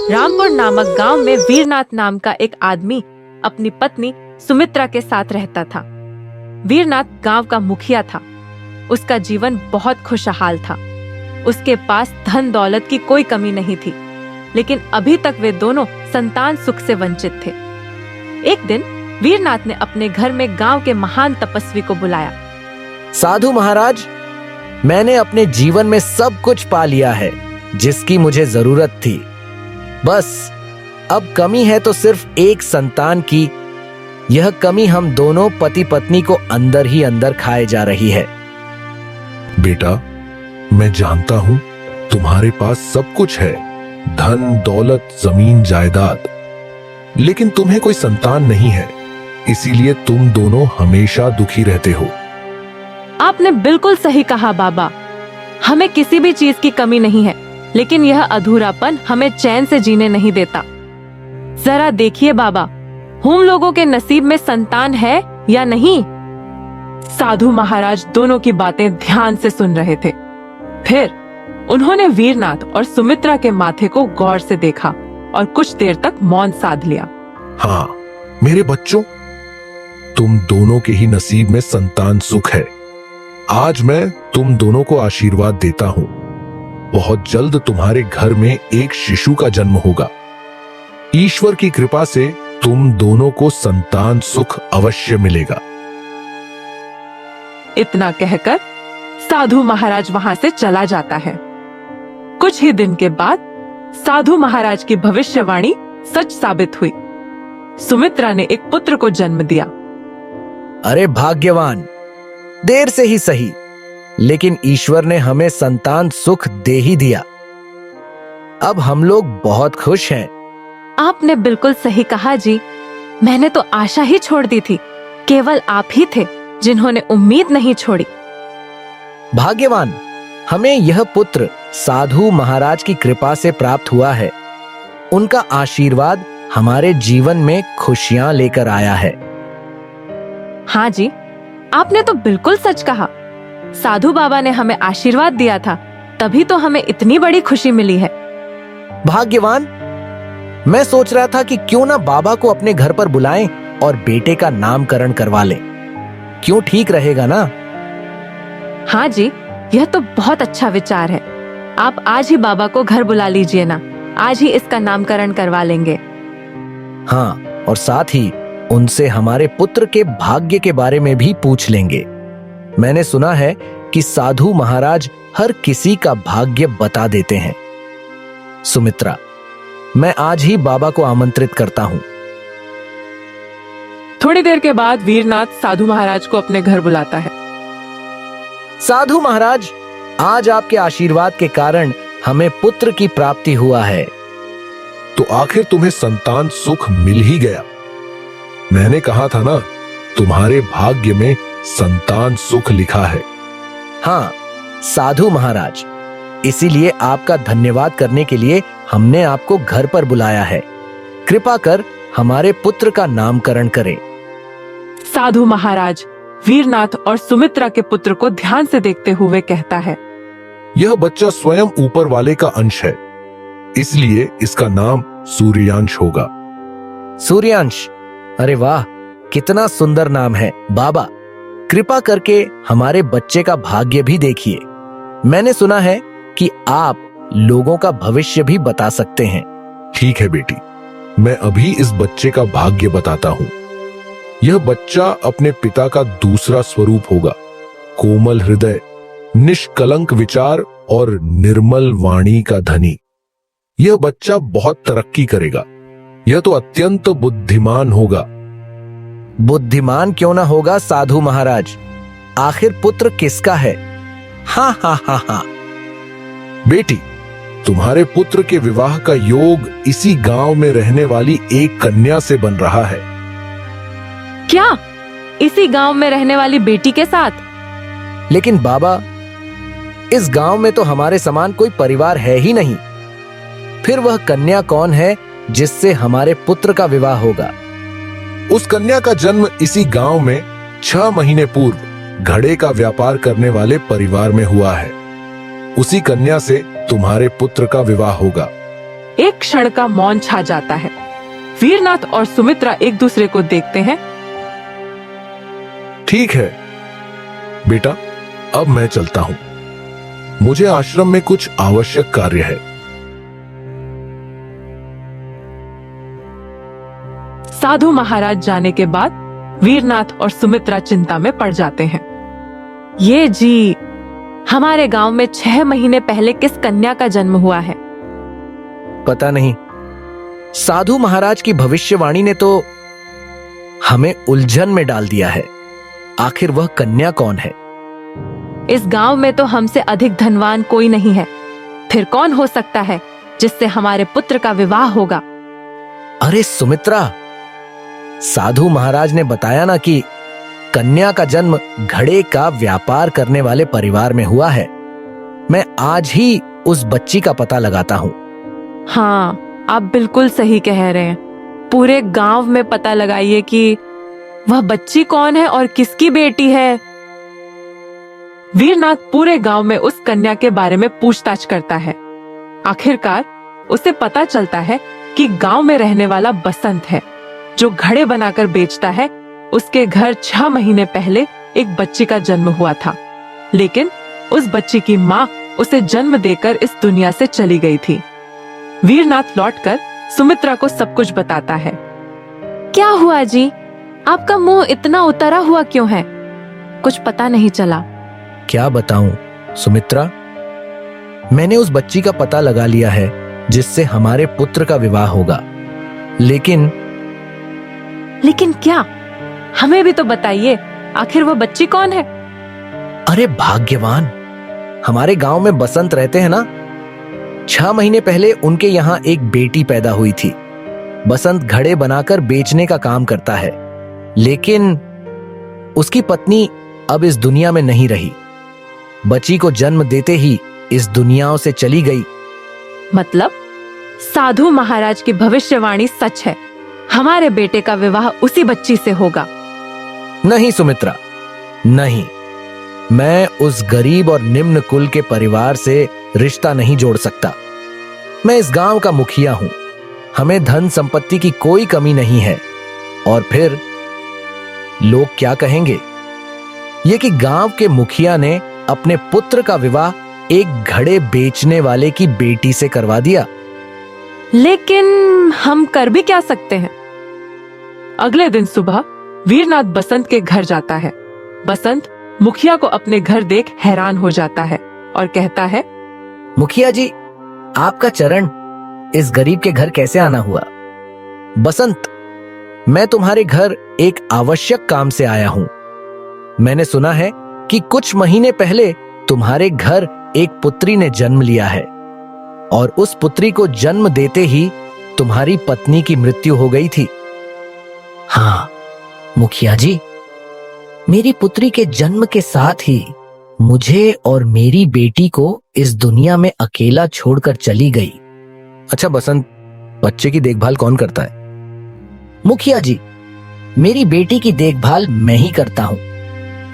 रामपुर नामक गांव में वीरनाथ नाम का एक आदमी अपनी पत्नी सुमित्रा के साथ रहता था। वीरनाथ गांव का मुखिया था। उसका जीवन बहुत खुशहाल था। उसके पास धन दौलत की कोई कमी नहीं थी, लेकिन अभी तक वे दोनों संतान सुख से वंचित थे। एक दिन वीरनाथ ने अपने घर में गांव के महान तपस्वी को बुलाया। साधु महाराज, मैंने अपने जीवन में सब कुछ पा लिया है जिसकी मुझे जरूरत थी। बस अब कमी है तो सिर्फ एक संतान की। यह कमी हम दोनों पति पत्नी को अंदर ही अंदर खाए जा रही है। बेटा, मैं जानता हूं तुम्हारे पास सब कुछ है, धन दौलत जमीन जायदाद, लेकिन तुम्हें कोई संतान नहीं है, इसीलिए तुम दोनों हमेशा दुखी रहते हो। आपने बिल्कुल सही कहा बाबा। हमें किसी भी चीज की कमी नहीं है, लेकिन यह अधूरापन हमें चैन से जीने नहीं देता। जरा देखिए बाबा, हम लोगों के नसीब में संतान है या नहीं? साधु महाराज दोनों की बातें ध्यान से सुन रहे थे। फिर उन्होंने वीरनाथ और सुमित्रा के माथे को गौर से देखा और कुछ देर तक मौन साध लिया। हाँ मेरे बच्चों, तुम दोनों के ही नसीब में संतान सुख है। आज मैं तुम दोनों को आशीर्वाद देता हूं। बहुत जल्द तुम्हारे घर में एक शिशु का जन्म होगा। ईश्वर की कृपा से तुम दोनों को संतान सुख अवश्य मिलेगा। इतना कहकर साधु महाराज वहां से चला जाता है। कुछ ही दिन के बाद साधु महाराज की भविष्यवाणी सच साबित हुई। सुमित्रा ने एक पुत्र को जन्म दिया। अरे भाग्यवान, देर से ही सही, लेकिन ईश्वर ने हमें संतान सुख दे ही दिया। अब हम लोग बहुत खुश हैं। आपने बिल्कुल सही कहा जी। मैंने तो आशा ही छोड़ दी थी। केवल आप ही थे जिन्होंने उम्मीद नहीं छोड़ी। भाग्यवान, हमें यह पुत्र साधु महाराज की कृपा से प्राप्त हुआ है। उनका आशीर्वाद हमारे जीवन में खुशियां लेकर आया है। हाँ जी, आपने तो बिल्कुल सच कहा। साधु बाबा ने हमें आशीर्वाद दिया था, तभी तो हमें इतनी बड़ी खुशी मिली है। भाग्यवान, मैं सोच रहा था कि क्यों ना बाबा को अपने घर पर बुलाएं और बेटे का नामकरण करवा लें। क्यों, ठीक रहेगा ना? हाँ जी, यह तो बहुत अच्छा विचार है। आप आज ही बाबा को घर बुला लीजिए ना। आज ही इसका नामकरण करवा लेंगे। हाँ, और साथ ही उनसे हमारे पुत्र के भाग्य के बारे में भी पूछ लेंगे। मैंने सुना है कि साधु महाराज हर किसी का भाग्य बता देते हैं। सुमित्रा, मैं आज ही बाबा को आमंत्रित करता हूँ। थोड़ी देर के बाद वीरनाथ साधु महाराज को अपने घर बुलाता है। साधु महाराज, आज आपके आशीर्वाद के कारण हमें पुत्र की प्राप्ति हुआ है। तो आखिर तुम्हें संतान सुख मिल ही गया। मैंने कहा था ना, तुम्हारे भाग्य में संतान सुख लिखा है। हाँ साधु महाराज, इसीलिए आपका धन्यवाद करने के लिए हमने आपको घर पर बुलाया है। कृपा कर हमारे पुत्र का नामकरण करें। साधु महाराज वीरनाथ और सुमित्रा के पुत्र को ध्यान से देखते हुए कहता है, यह बच्चा स्वयं ऊपर वाले का अंश है, इसलिए इसका नाम सूर्यांश होगा। सूर्यांश? अरे वाह, कितना सुंदर नाम है। बाबा, कृपा करके हमारे बच्चे का भाग्य भी देखिए। मैंने सुना है कि आप लोगों का भविष्य भी बता सकते हैं। ठीक है बेटी, मैं अभी इस बच्चे का भाग्य बताता हूँ। यह बच्चा अपने पिता का दूसरा स्वरूप होगा। कोमल हृदय, निष्कलंक विचार और निर्मल वाणी का धनी। यह बच्चा बहुत तरक्की करेगा। यह तो अत्यंत बुद्धिमान होगा। बुद्धिमान क्यों ना होगा साधु महाराज, आखिर पुत्र किसका है? हाँ हाँ हाँ हाँ। बेटी, तुम्हारे पुत्र के विवाह का योग इसी गांव में रहने वाली एक कन्या से बन रहा है। क्या? इसी गांव में रहने वाली बेटी के साथ? लेकिन बाबा, इस गांव में तो हमारे समान कोई परिवार है ही नहीं। फिर वह कन्या कौन है जिससे हमारे पुत्र का विवाह होगा? उस कन्या का जन्म इसी गांव में 6 महीने पूर्व घड़े का व्यापार करने वाले परिवार में हुआ है। उसी कन्या से तुम्हारे पुत्र का विवाह होगा। एक क्षण का मौन छा जाता है। वीरनाथ और सुमित्रा एक दूसरे को देखते हैं। ठीक है बेटा, अब मैं चलता हूं। मुझे आश्रम में कुछ आवश्यक कार्य है। साधु महाराज जाने के बाद वीरनाथ और सुमित्रा चिंता में पड़ जाते हैं। ये जी, हमारे गांव में 6 महीने पहले किस कन्या का जन्म हुआ है? पता नहीं। साधु महाराज की भविष्यवाणी ने तो हमें उलझन में डाल दिया है। आखिर वह कन्या कौन है? इस गांव में तो हमसे अधिक धनवान कोई नहीं है। फिर कौन हो सकता है जिससे हमारे पुत्र का विवाह होगा? अरे सुमित्रा, साधु महाराज ने बताया ना कि कन्या का जन्म घड़े का व्यापार करने वाले परिवार में हुआ है। मैं आज ही उस बच्ची का पता लगाता हूँ। हाँ, आप बिल्कुल सही कह रहे हैं। पूरे गांव में पता लगाइए कि वह बच्ची कौन है और किसकी बेटी है। वीरनाथ पूरे गांव में उस कन्या के बारे में पूछताछ करता है। आखिरकार उसे पता चलता है कि गांव में रहने वाला बसंत है, जो घड़े बनाकर बेचता है। उसके घर 6 महीने पहले एक बच्ची का जन्म हुआ था, लेकिन उस बच्ची की माँ उसे जन्म देकर इस दुनिया से चली गई थी। वीरनाथ लौटकर सुमित्रा को सब कुछ बताता है। क्या हुआ जी? आपका मुंह इतना उतरा हुआ क्यों है? कुछ पता नहीं चला। क्या बताऊं सुमित्रा, मैंने उस बच्ची का पता लगा लिया है जिससे हमारे पुत्र का विवाह होगा। लेकिन क्या? हमें भी तो बताइए, आखिर वह बच्ची कौन है? अरे भाग्यवान, हमारे गांव में बसंत रहते हैं ना। 6 महीने पहले उनके यहाँ एक बेटी पैदा हुई थी। बसंत घड़े बनाकर बेचने का काम करता है, लेकिन उसकी पत्नी अब इस दुनिया में नहीं रही। बच्ची को जन्म देते ही इस दुनिया से चली गई। मतलब साधु महाराज की भविष्यवाणी सच है। हमारे बेटे का विवाह उसी बच्ची से होगा। नहीं सुमित्रा, नहीं। मैं उस गरीब और निम्न कुल के परिवार से रिश्ता नहीं जोड़ सकता। मैं इस गांव का मुखिया हूं। हमें धन संपत्ति की कोई कमी नहीं है। और फिर लोग क्या कहेंगे? ये कि गांव के मुखिया ने अपने पुत्र का विवाह एक घड़े बेचने वाले की बेटी से करवा दिया। लेकिन हम कर भी क्या सकते हैं? अगले दिन सुबह वीरनाथ बसंत के घर जाता है। बसंत मुखिया को अपने घर देख हैरान हो जाता है और कहता है, मुखिया जी, आपका चरण। इस गरीब के घर कैसे आना हुआ? बसंत, मैं तुम्हारे घर एक आवश्यक काम से आया हूं। मैंने सुना है कि कुछ महीने पहले तुम्हारे घर एक पुत्री ने जन्म लिया है और उस पुत्री को जन्म देते ही तुम्हारी पत्नी की मृत्यु हो गई थी। हाँ मुखिया जी, मेरी पुत्री के जन्म के साथ ही मुझे और मेरी बेटी को इस दुनिया में अकेला छोड़कर चली गई। अच्छा बसंत, बच्चे की देखभाल कौन करता है? मुखिया जी, मेरी बेटी की देखभाल मैं ही करता हूँ।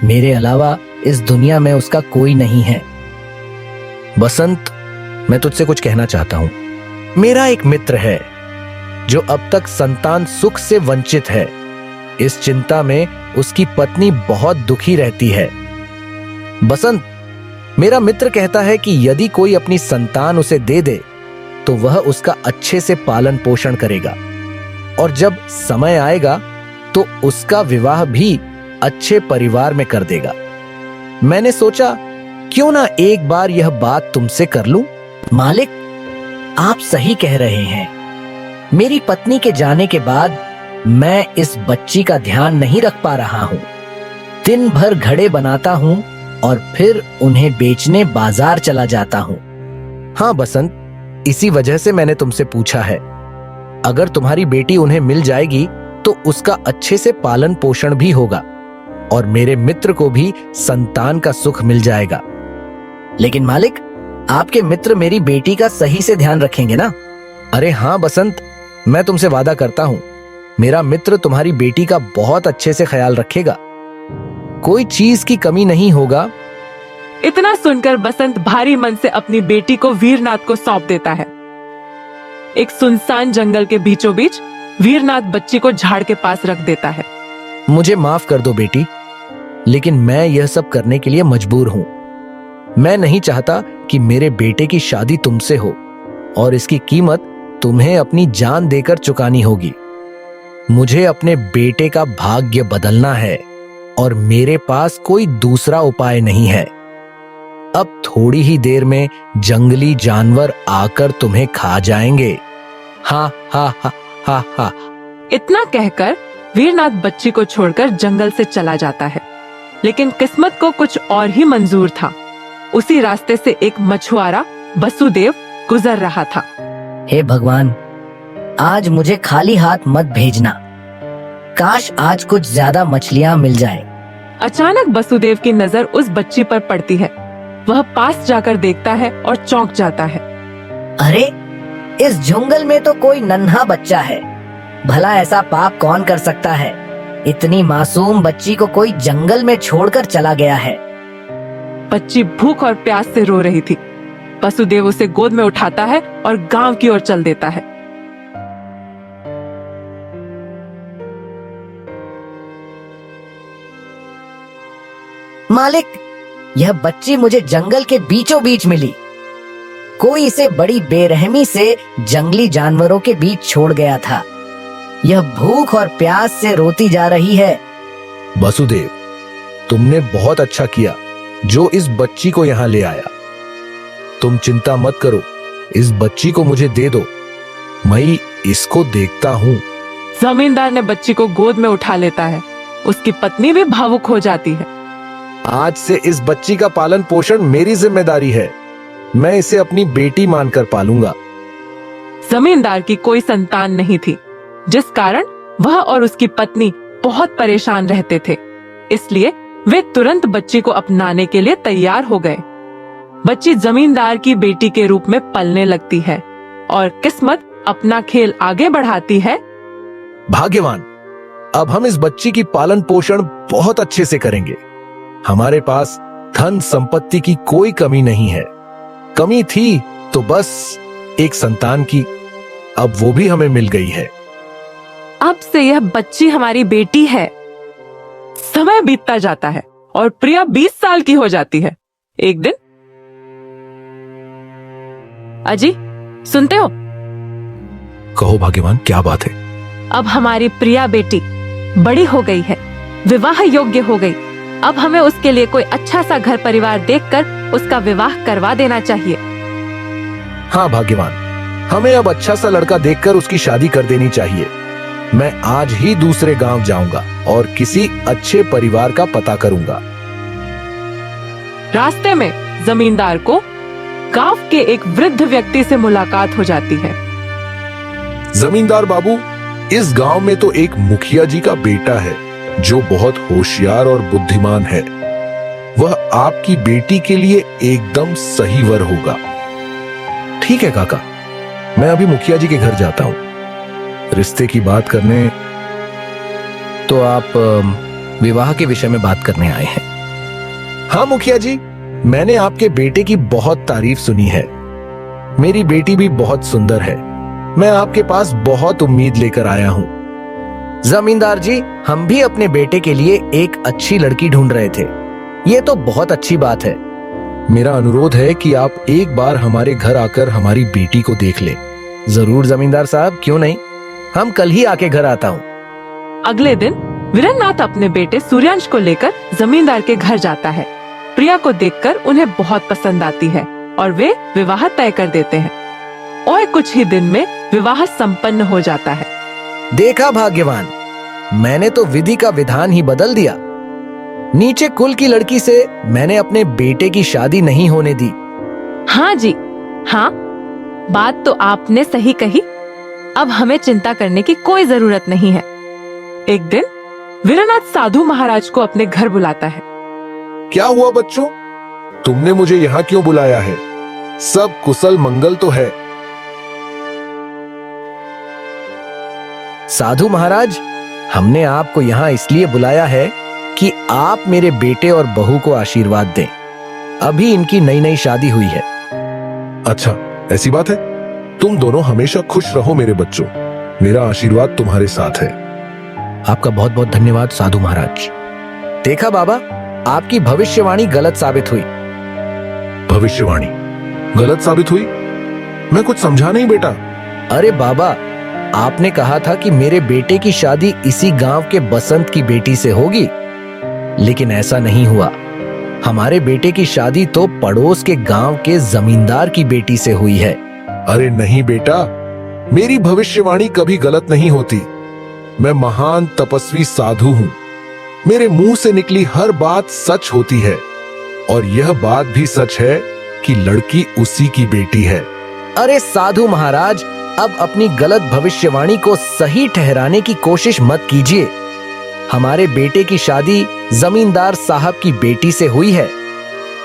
मेरे अलावा इस दुनिया में उसका कोई नहीं है। बसंत, मैं तुझसे कुछ कहना चाहता हूँ। मेरा एक मित्र है जो अब तक संतान सुख से वंचित है। इस चिंता में उसकी पत्नी बहुत दुखी रहती है। बसंत, मेरा मित्र कहता है कि यदि कोई अपनी संतान उसे दे दे तो वह उसका अच्छे से पालन पोषण करेगा और जब समय आएगा तो उसका विवाह भी अच्छे परिवार में कर देगा। मैंने सोचा क्यों ना एक बार यह बात तुमसे कर लूं। मालिक, आप सही कह रहे हैं। मेरी पत्नी के जाने के बाद मैं इस बच्ची का ध्यान नहीं रख पा रहा हूँ। दिन भर घड़े बनाता हूँ और फिर उन्हें बेचने बाजार चला जाता हूँ। हाँ बसंत, इसी वजह से मैंने तुमसे पूछा है। अगर तुम्हारी बेटी उन्हें मिल जाएगी तो उसका अच्छे से पालन पोषण भी होगा और मेरे मित्र को भी संतान का सुख मिल जाएगा। लेकिन मालिक, आपके मित्र मेरी बेटी का सही से ध्यान रखेंगे ना? अरे हाँ बसंत, मैं तुमसे वादा करता हूँ, मेरा मित्र तुम्हारी बेटी का बहुत अच्छे से ख्याल रखेगा। कोई चीज की कमी नहीं होगा। इतना सुनकर बसंत भारी मन से अपनी बेटी को वीरनाथ को सौंप देता है। एक सुनसान जंगल के बीचों बीच वीरनाथ बच्ची को झाड़ के पास रख देता है। मुझे माफ कर दो बेटी, लेकिन मैं यह सब करने के लिए मजबूर हूं। मैं नहीं चाहता कि मेरे बेटे की शादी तुमसे हो और इसकी कीमत तुम्हें अपनी जान देकर चुकानी होगी। मुझे अपने बेटे का भाग्य बदलना है और मेरे पास कोई दूसरा उपाय नहीं है। अब थोड़ी ही देर में जंगली जानवर आकर तुम्हें खा जाएंगे। हा हा हा हा हा। इतना कहकर वीरनाथ बच्ची को छोड़कर जंगल से चला जाता है, लेकिन किस्मत को कुछ और ही मंजूर था। उसी रास्ते से एक मछुआरा वसुदेव गुजर रहा था। हे भगवान, आज मुझे खाली हाथ मत भेजना। काश आज कुछ ज्यादा मछलियाँ मिल जाए। अचानक वसुदेव की नजर उस बच्ची पर पड़ती है। वह पास जाकर देखता है और चौंक जाता है। अरे, इस जंगल में तो कोई नन्हा बच्चा है। भला ऐसा पाप कौन कर सकता है? इतनी मासूम बच्ची को कोई जंगल में छोड़कर चला गया है। बच्ची भूख और प्यास से रो रही थी। वसुदेव उसे गोद में उठाता है और गांव की ओर चल देता है। मालिक, यह बच्ची मुझे जंगल के बीचों बीच मिली। कोई इसे बड़ी बेरहमी से जंगली जानवरों के बीच छोड़ गया था। यह भूख और प्यास से रोती जा रही है। वसुदेव, तुमने बहुत अच्छा किया जो इस बच्ची को यहाँ ले आया। तुम चिंता मत करो, इस बच्ची को मुझे दे दो, मैं इसको देखता हूँ। जमींदार ने बच्ची को गोद में उठा लेता है। उसकी पत्नी भी भावुक हो जाती है। आज से इस बच्ची का पालन पोषण मेरी जिम्मेदारी है। मैं इसे अपनी बेटी मानकर पालूंगा। जमींदार की कोई संतान नहीं थी, जिस कारण वह और उसकी पत्नी बहुत परेशान रहते थे। इसलिए वे तुरंत बच्ची को अपनाने के लिए तैयार हो गए। बच्ची जमींदार की बेटी के रूप में पलने लगती है और किस्मत अपना खेल आगे बढ़ाती है। भाग्यवान, अब हम इस बच्ची की पालन पोषण बहुत अच्छे से करेंगे। हमारे पास धन संपत्ति की कोई कमी नहीं है। कमी थी तो बस एक संतान की, अब वो भी हमें मिल गई है। अब से यह बच्ची हमारी बेटी है। समय बीतता जाता है और प्रिया 20 साल की हो जाती है। एक दिन, अजी सुनते हो? कहो भाग्यवान, क्या बात है? अब हमारी प्रिया बेटी बड़ी हो गई है, विवाह योग्य हो गई। अब हमें उसके लिए कोई अच्छा सा घर परिवार देखकर उसका विवाह करवा देना चाहिए। हाँ भाग्यवान, हमें अब अच्छा सा लड़का देखकर उसकी शादी कर देनी चाहिए। मैं आज ही दूसरे गांव जाऊंगा और किसी अच्छे परिवार का पता करूंगा। रास्ते में जमींदार को गांव के एक वृद्ध व्यक्ति से मुलाकात हो जाती है। जमींदार बाबू, इस गांव में तो एक मुखिया जी का बेटा है जो बहुत होशियार और बुद्धिमान है। वह आपकी बेटी के लिए एकदम सही वर होगा। ठीक है काका, मैं अभी मुखिया जी के घर जाता हूँ रिश्ते की बात करने। तो आप विवाह के विषय में बात करने आए हैं? हाँ मुखिया जी, मैंने आपके बेटे की बहुत तारीफ सुनी है। मेरी बेटी भी बहुत सुंदर है। मैं आपके पास बहुत उम्मीद लेकर आया हूँ। जमींदार जी, हम भी अपने बेटे के लिए एक अच्छी लड़की ढूंढ रहे थे। ये तो बहुत अच्छी बात है। मेरा अनुरोध है कि आप एक बार हमारे घर आकर हमारी बेटी को देख लें। जरूर जमींदार साहब, क्यों नहीं, हम कल ही आके घर आता हूँ। अगले दिन वीरनाथ अपने बेटे सूर्यांश को लेकर जमींदार के घर जाता है। प्रिया को देखकर उन्हें बहुत पसंद आती है और वे विवाह तय कर देते हैं और कुछ ही दिन में विवाह संपन्न हो जाता है। देखा भाग्यवान, मैंने तो विधि का विधान ही बदल दिया। नीचे कुल की लड़की से मैंने अपने बेटे की शादी नहीं होने दी। हाँ जी, हाँ, बात तो आपने सही कही। अब हमें चिंता करने की कोई जरूरत नहीं है। एक दिन वीरनाथ साधु महाराज को अपने घर बुलाता है। क्या हुआ बच्चों, तुमने मुझे यहाँ क्यों बुलाया है? सब कुशल मंगल तो है? साधु महाराज, हमने आपको यहाँ इसलिए बुलाया है कि आप मेरे बेटे और बहू को आशीर्वाद दें। अभी इनकी नई नई शादी हुई है। अच्छा, ऐसी बात है तुम दोनों हमेशा खुश रहो मेरे बच्चों। मेरा आशीर्वाद तुम्हारे साथ है। आपका बहुत बहुत धन्यवाद साधु महाराज। देखा बाबा, आपकी भविष्यवाणी गलत साबित हुई। भविष्यवाणी गलत साबित हुई? मैं कुछ समझा नहीं बेटा। अरे बाबा, आपने कहा था कि मेरे बेटे की शादी इसी गांव के बसंत की बेटी से होगी, लेकिन ऐसा नहीं हुआ। हमारे बेटे की शादी तो पड़ोस के गांव के जमींदार की बेटी से हुई है। अरे नहीं बेटा, मेरी भविष्यवाणी कभी गलत नहीं होती। मैं महान तपस्वी साधु हूं। मेरे मुंह से निकली हर बात सच होती है, और यह बात भी सच है कि लड़की उसी की बेटी है। अरे साधु महाराज, अब अपनी गलत भविष्यवाणी को सही ठहराने की कोशिश मत कीजिए। हमारे बेटे की शादी जमींदार साहब की बेटी से हुई है।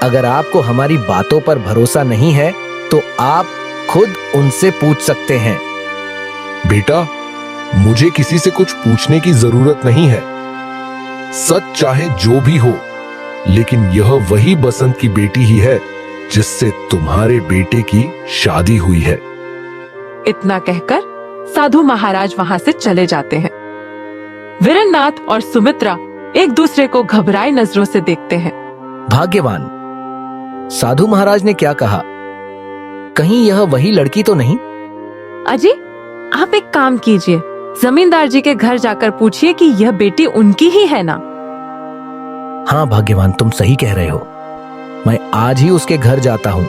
अगर आपको हमारी बातों पर भरोसा नहीं है तो आप खुद उनसे पूछ सकते हैं। बेटा, मुझे किसी से कुछ पूछने की जरूरत नहीं है। सच चाहे जो भी हो, लेकिन यह वही बसंत की बेटी ही है जिससे तुम्हारे बेटे की शादी हुई है। इतना कहकर साधु महाराज वहां से चले जाते हैं। वीरनाथ और सुमित्रा एक दूसरे को घबराई नजरों से देखते हैं। भाग्यवान, साधु महाराज ने क्या कहा? कहीं यह वही लड़की तो नहीं? अजी, आप एक काम कीजिए, जमींदार जी के घर जाकर पूछिए कि यह बेटी उनकी ही है ना। हाँ भाग्यवान, तुम सही कह रहे हो। मैं आज ही उसके घर जाता हूँ